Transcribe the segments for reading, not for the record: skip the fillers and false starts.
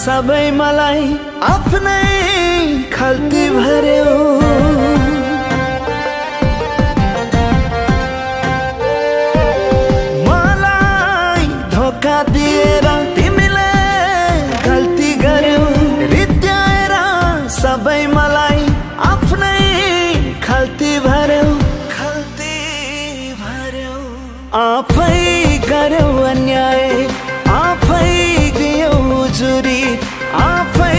सबै मलाई आफ्नै खल्ती भर्यौ। मलाई धोका दिएर तिमीले गल्ती गर्यौ, रित्याएर सबै मलाई आफ्नै खल्ती भर्यौ। खल्ती भर्यौ आफै गर्यौ अन्याय, आफै दियौ जुरी, आफै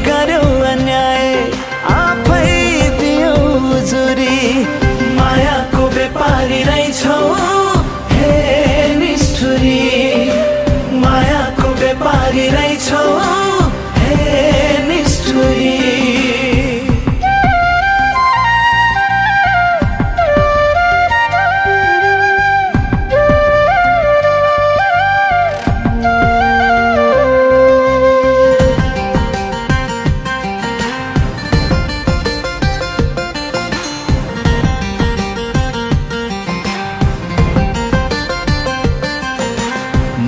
गर्यौ अन्याय, आफै दियौ जुरी। मायाको व्यापारी रहेछौ हे निष्ठुरी, मायाको व्यापारी रहेछौ हे निष्ठुरी।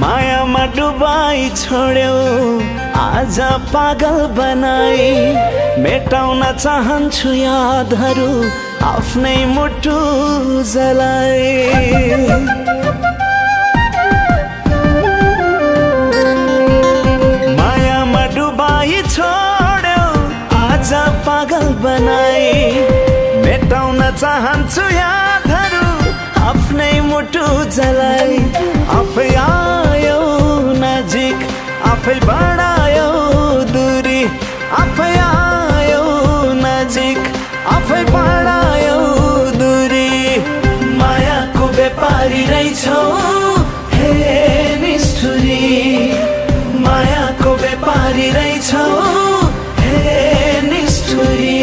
मायामा डुबाई छोड्यौ, आज पागल बनाई। मेटाउन चाहन्छु यादहरू, आफ्नै मुटु जलाई। मायामा डुबाई छोड्यौ, आज पागल बनाई। मेटाउन चाहन्छु यादहरू, आफ्नै मुटु जलाई। आफै आयो नजिक, आफै बढायो दूरी, आफै आयो नजिक, आफै बढायो दूरी। मायाको व्यापारी रहेछौ हे निष्ठुरी, मायाको व्यापारी रहेछौ हे निष्ठुरी।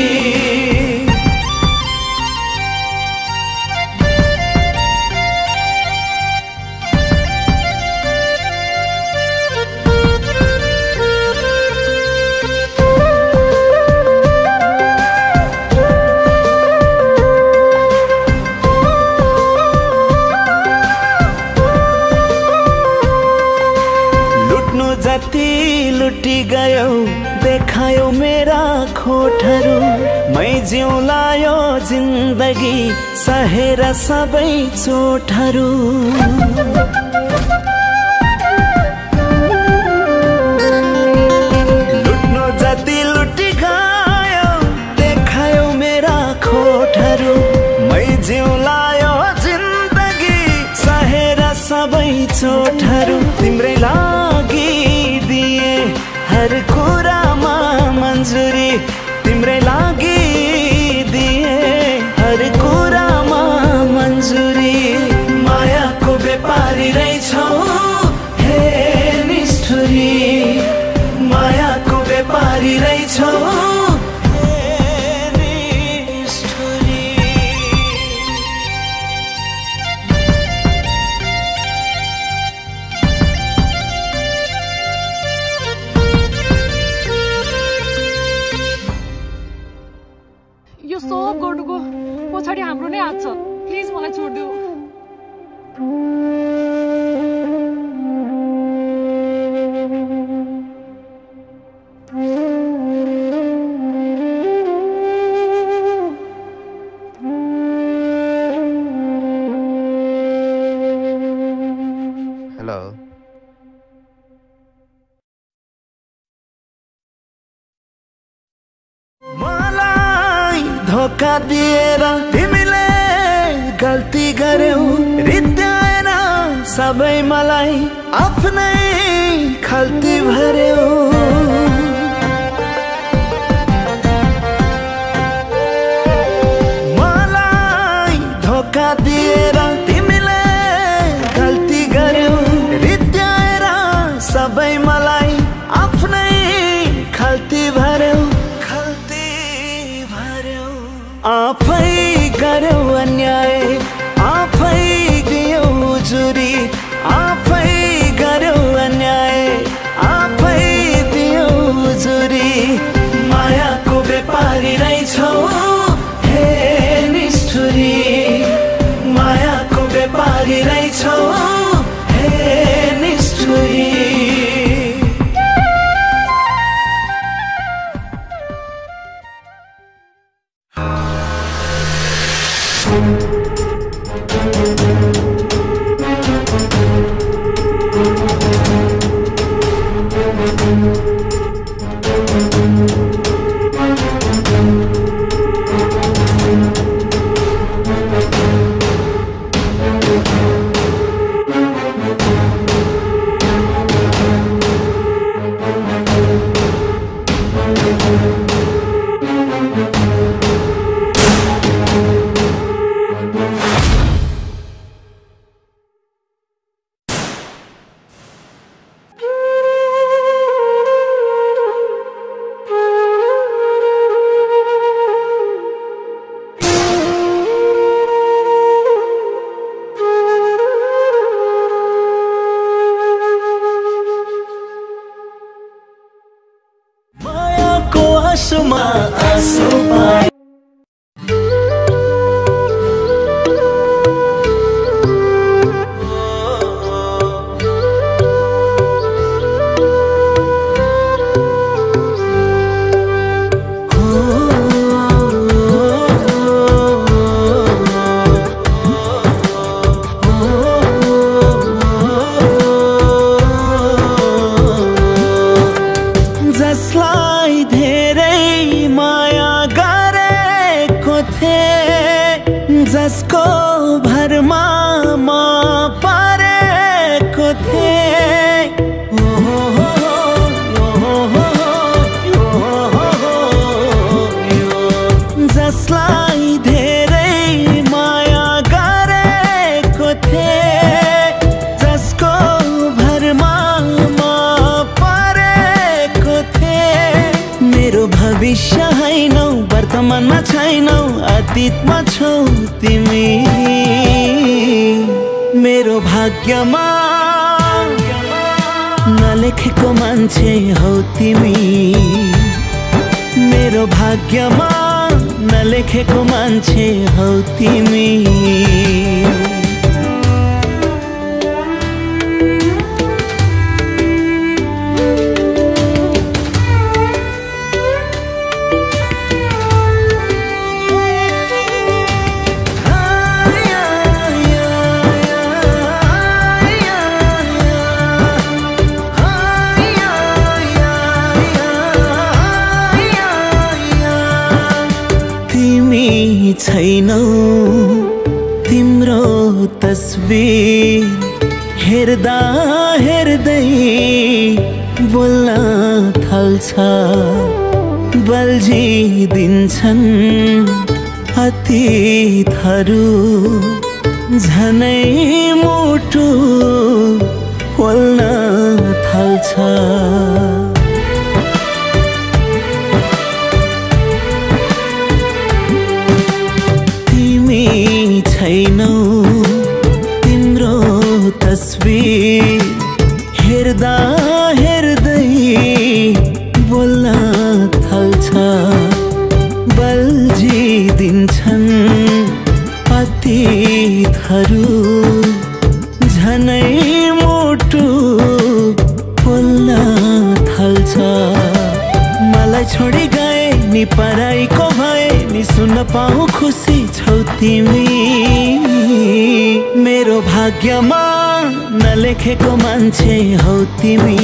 जति लुटी गयौ, देखायो मेरा खोटहरू। मै जिउलायो जिन्दगी सहेर सबै चोटहरू। लुट्नु जति लुटी गयो, देखायो मेरा खोटहरू। मै जिउलायो जिन्दगी सहेर सबै चोटहरू। तिम्रै लागि हर कुरामा मन्जुरी, तिम्रै लागि दिए हर कुरामा मन्जुरी। मायाको व्यापारी रहेछौ हे निष्ठुरी, मायाको व्यापारी रहेछौ सब गर्नुको पछाडि हाम्रो नै हात छ। प्लिज मलाई छोडिदेऊ। हेलो, धोका दिएर तिमीले गल्ती गर्यौ, रित्याएर सबै मलाई आफ्नै खल्ती भर्यौ। मलाई धोका दिएर तिमीले गल्ती गर्यौ, रित्याएर सबै मलाई आफ्नै खल्ती भर्यौ। आफै गर्यौ अन्याय, आफै दियौ जुरी, आफै गर्यौ अन्याय, आफै आँसुमा आँसु पाए जसलाई धेरै माया गरेको थिए, जसको भरमा म परेको थिएँ, जसलाई धेरै माया गरेको थिएँ, जसको भरमा भविष्य हैनौ, वर्तमानमा छैनौ, अतीतमा छौ तिमी। मेरो भाग्यमा नलेखेको मान्छे हौ तिमी। मेरो भाग्यमा नलेखेको मान्छे हौ तिमी। छैनौ तिम्रो तस्बिर हेर्दा हेर्दै बोल्न थाल्छ, बल्झिदिन्छन् अतीतहरू, झनै मुटु बोल्न थाल्छ। छैनौ तिम्रो तस्बिर हेर्दा हेर्दै बोल्न थाल्छ, बल्झिदिन्छन् अतीतहरू, झनै मुटु बोल्न थाल्छ। मलाई छोडी गए नि पराईको भए नि, सुन्न पाऊ खुसी छौ तिमी। मेरो भाग्यमा नलेखेको मान्छे हौ तिमी।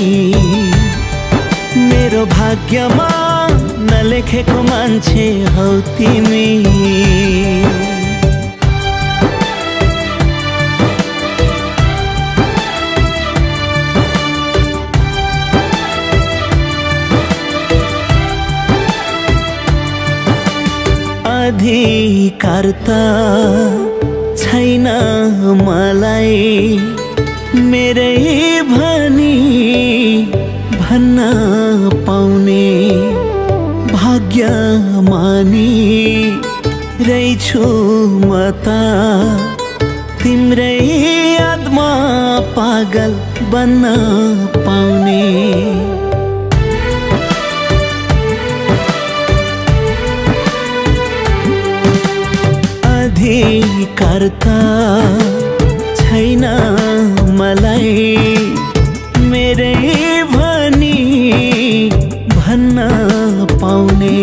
मेरो भाग्यमा नलेखेको मान्छे हौ तिमी। अधिकार त छैन मलाई मेरै भनी भन्न पाउने, भाग्यमानी रहेछु म त तिम्रै यादमा पागल बन्न पाउने। अधिकार त छैन मलाई मेरै भनी भन्न पाउने,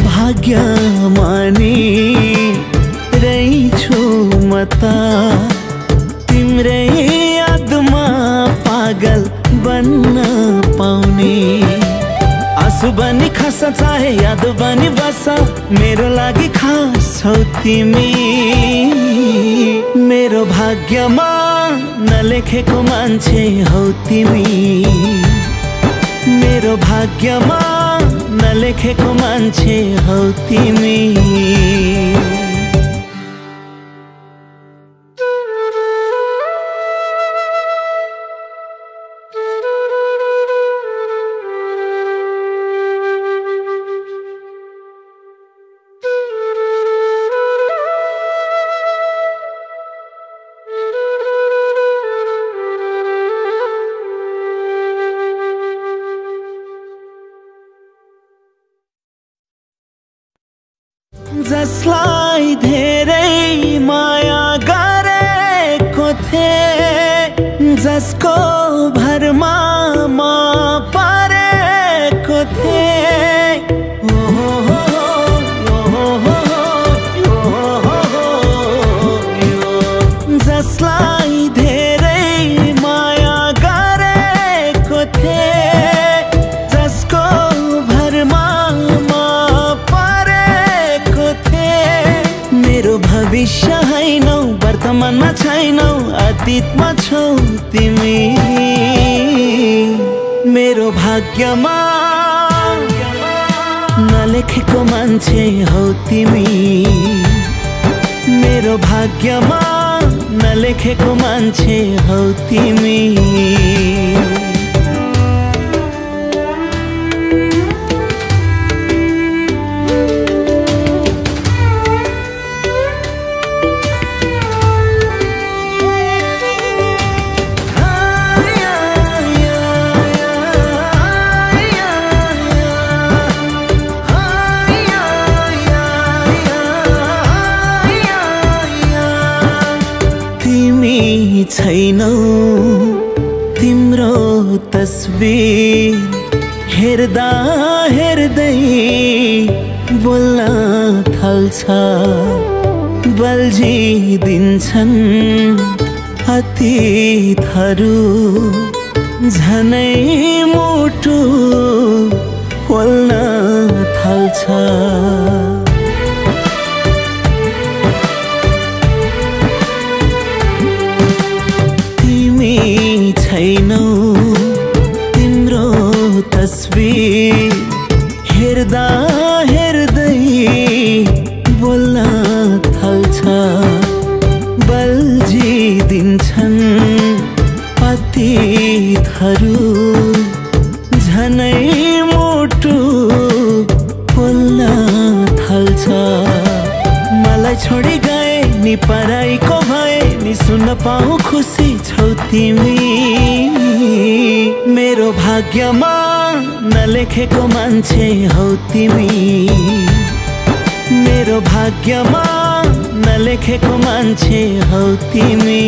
भाग्यमानी रहेछु म त तिम्रै यादमा पागल बन्न पाउने आँसु बनी खस चाहे याद बनी बस मेरो लागि खास छौ तिमी मेरो भाग्यमा नलेखेको मान्छे हौ तिमी मेरो भाग्यमा नलेखेको मान्छे हौ तिमी जसलाई धेरै माया गरेको थिए जसको भरमा म परेको थिए जसलाई धेरै माया गरेको थिए जसको भरमा भविष्य हैनौ वर्तमानमा छैनौ अतीतमा छौ तिमी मेरो भाग्यमा नलेखेको मान्छे हौ तिमी मेरो भाग्यमा नलेखेको मान्छे हौ तिमी छैनौ तिम्रो तस्बिर हेर्दा हेर्दै बोल्न थाल्छ बल्झिदिन्छन् अतीतहरू झनै मुटु बोल्न थाल्छ छैनौ तिम्रो तस्बिर हेर्दा हेर्दै बोल्न थाल्छ बल्झिदिन्छन् अतीतहरू झनै मुटु बोल्न थाल्छ मलाई छोडी गए नि पराईको भए नि सुन्न पाऊ खुसी छौ तिमी मेरो भाग्यमा नलेखेको मान्छे हौ तिमी मेरो भाग्यमा नलेखेको मान्छे हौ तिमी